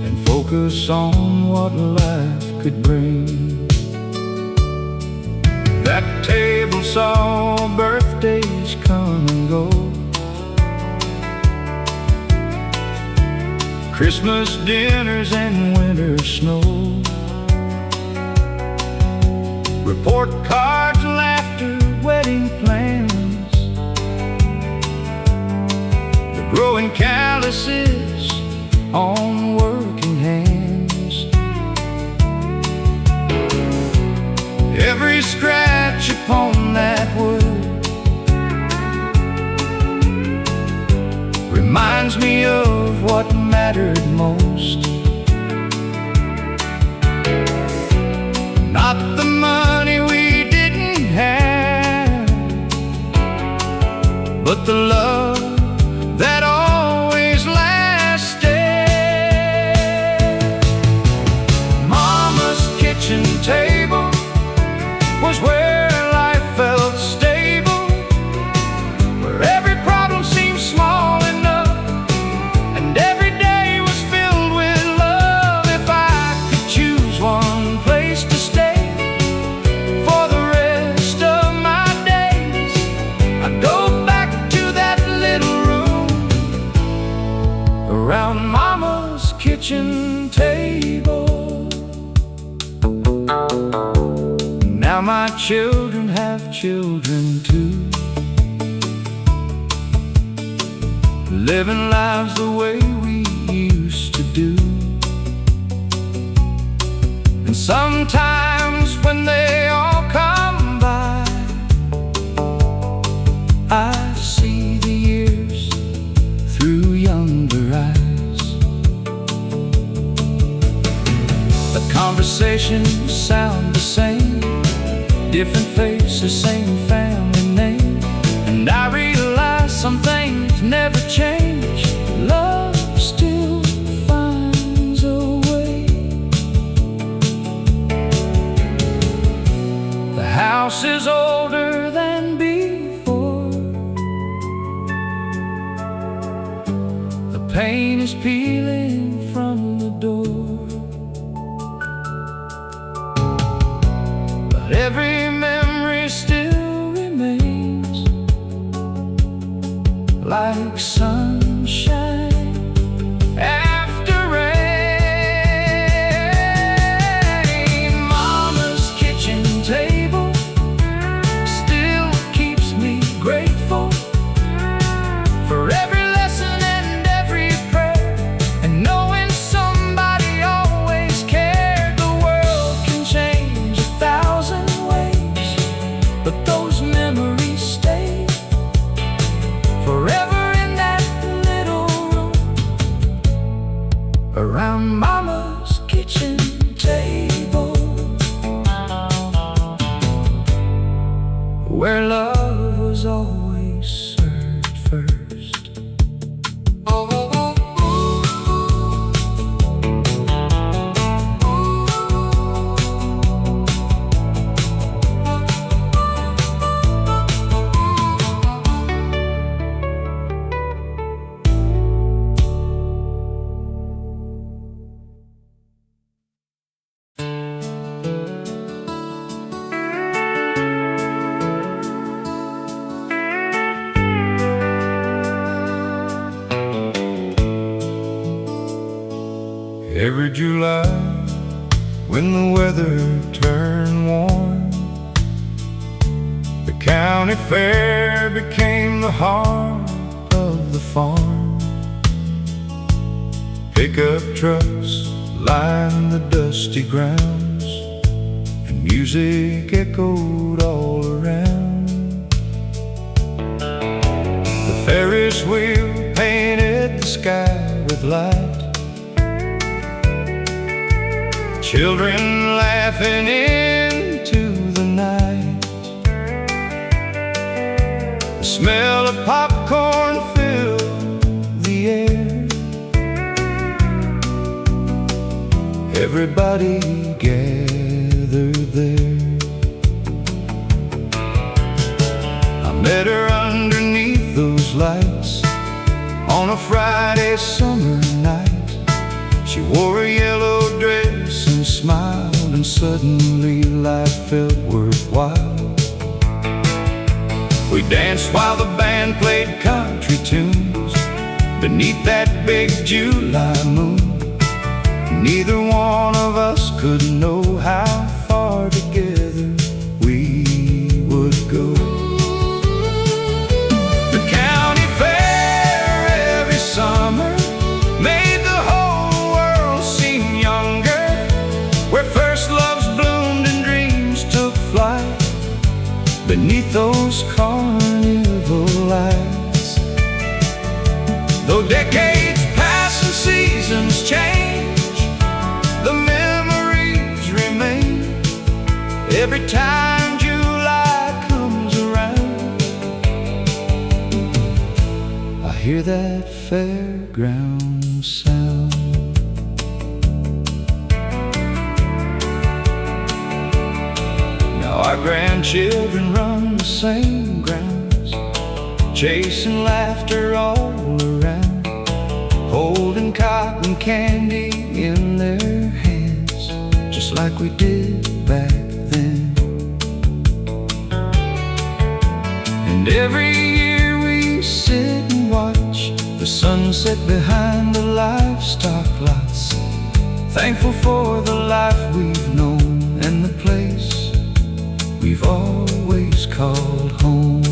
and focus on what life could bring. That table saw birthdays come and go, Christmas dinners and winter snow, report cards, laughter, wedding plans, the growing calluses on working hands. Every scratch upon that wood reminds me of what mattered most. Not the money we didn't have, but the love that always lasted. Mama's kitchen table was where life felt stable, where every problem seemed small enough, and every day was filled with love. If I could choose one place to stay for the rest of my days, I'd go back to that little room around Mama's kitchen table. Now my children have children too, living lives the way we used to do. And sometimes when they all come by, I see the years through younger eyes. The conversations sound the same, different faces, same family name. And I realize some things never change. Love still finds a way. The house is older than before, the paint is peeling from the door, but every memory still remains like sunshine after rain. Mama's kitchen table still keeps me grateful for every lesson and every prayer, and knowing somebody always cared. The world can change 1,000 ways, but those memories stay forever in that little room around Mama's kitchen table, where love was always served first. Every July, when the weather turned warm, the county fair became the heart of the farm. Pickup trucks lined the dusty grounds, and music echoed all around. The Ferris wheel painted the sky with light, children laughing into the night. The smell of popcorn filled the air. Everybody gathered there. I met her underneath those lights on a Friday summer night. She wore a yellow dress and smiled, and suddenly life felt worthwhile. We danced while the band played country tunes beneath that big July moon. Neither one of us could know how far together we would go. The county fair Though decades pass and seasons change, the memories remain every time July comes around. I hear that fairground sound. Now our grandchildren run the same grounds, chasing laughter all around, holding cotton candy in their hands, just like we did back then. And every year we sit and watch the sunset behind the livestock lots, thankful for the life we've known and the place we've always called home.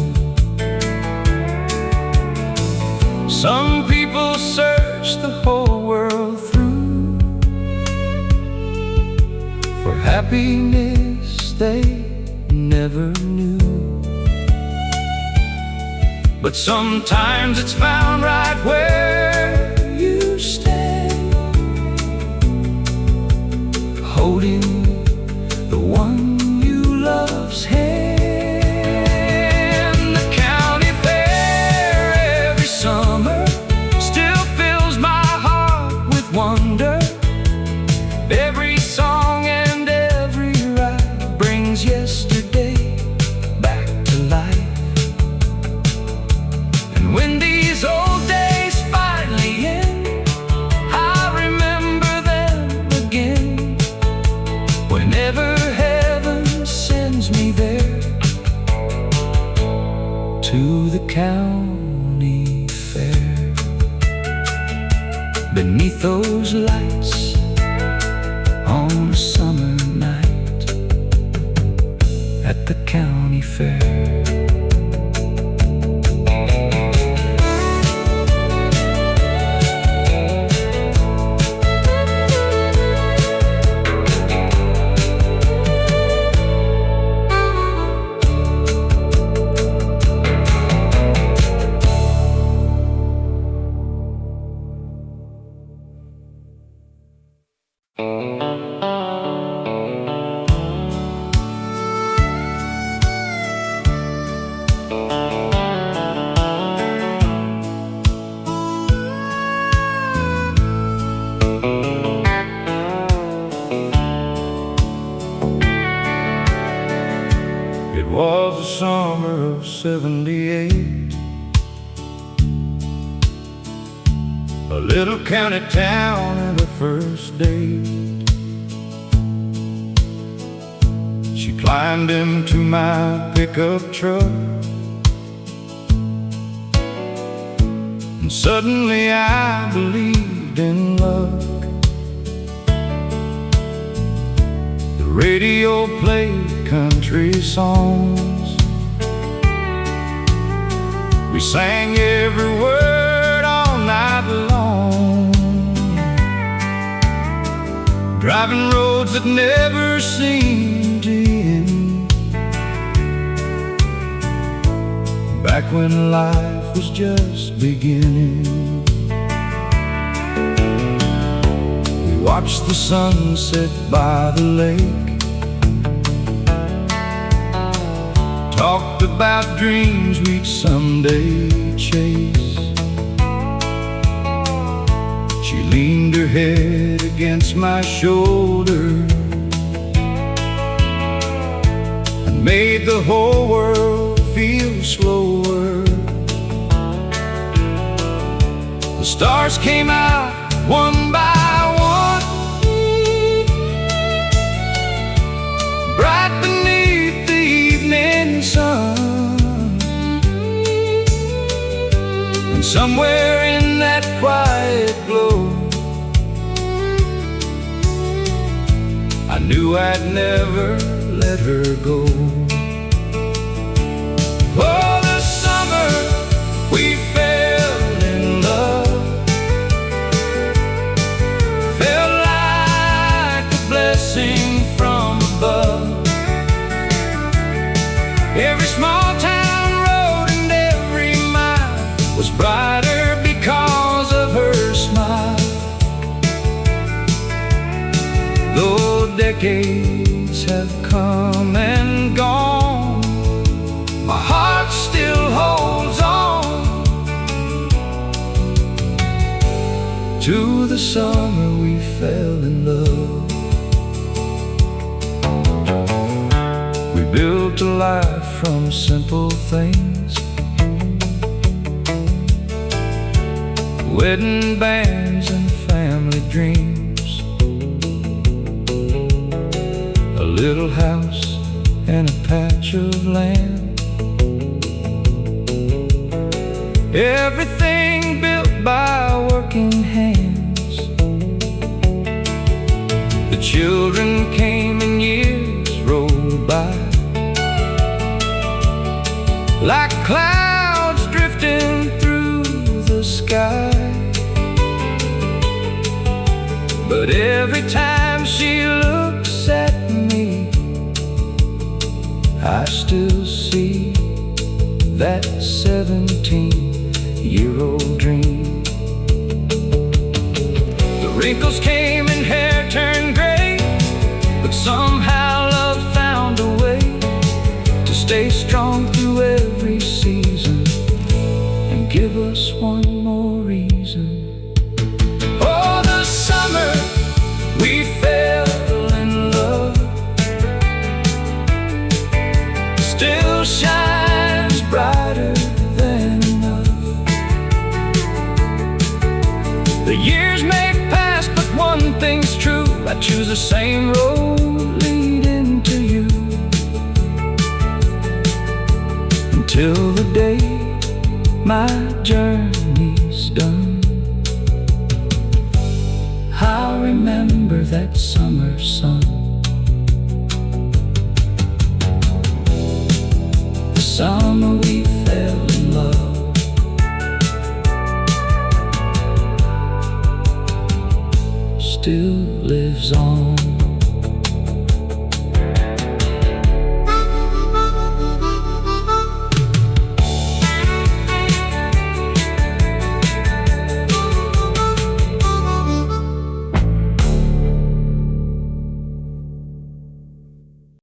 Some people search the whole world through for happiness they never knew. But sometimes it's found right where you stand, holding the one you love's hand. The county fair every summer still fills my heart with wonder. Every song and every ride brings yesterday back to life. And when these old days finally end, I remember them again. Whenever heaven sends me there, to the county fair, beneath those lights on a summer night at the county fair. It was the summer of '78, a little county town and her first date. She climbed into my pickup truck, and suddenly I believed in luck. The radio played country songs, we sang every word all night long, driving roads that never seemed to end, back when life was just beginning. We watched the sunset by the lake, talked about dreams we'd someday chase. She leaned her head against my shoulder and made the whole world feel slower. The stars came out one by one, bright beneath the evening sun. And somewhere in that quiet glow, I knew I'd never let her go. Oh, the summer we fell in love, felt like a blessing from above. Every small town road and every mile was brighter because decades have come and gone, my heart still holds on to the summer we fell in love. We built a life from simple things, wedding bands and family dreams, a little house and a patch of land, everything built by working hands. The children came and years rolled by like clouds drifting through the sky. But every time she looks at me, I still see that 17-year-old dream. The wrinkles came and hair turned gray, but somehow love found a way to stay strong through every season and give us one more reason. Oh, the summer we fell in love still shines brighter than enough. The years may pass, but one thing's true: I choose the same road leading to you, until the day my journey's done. I'll remember that summer sun, the summer we fell in love. Still lives on.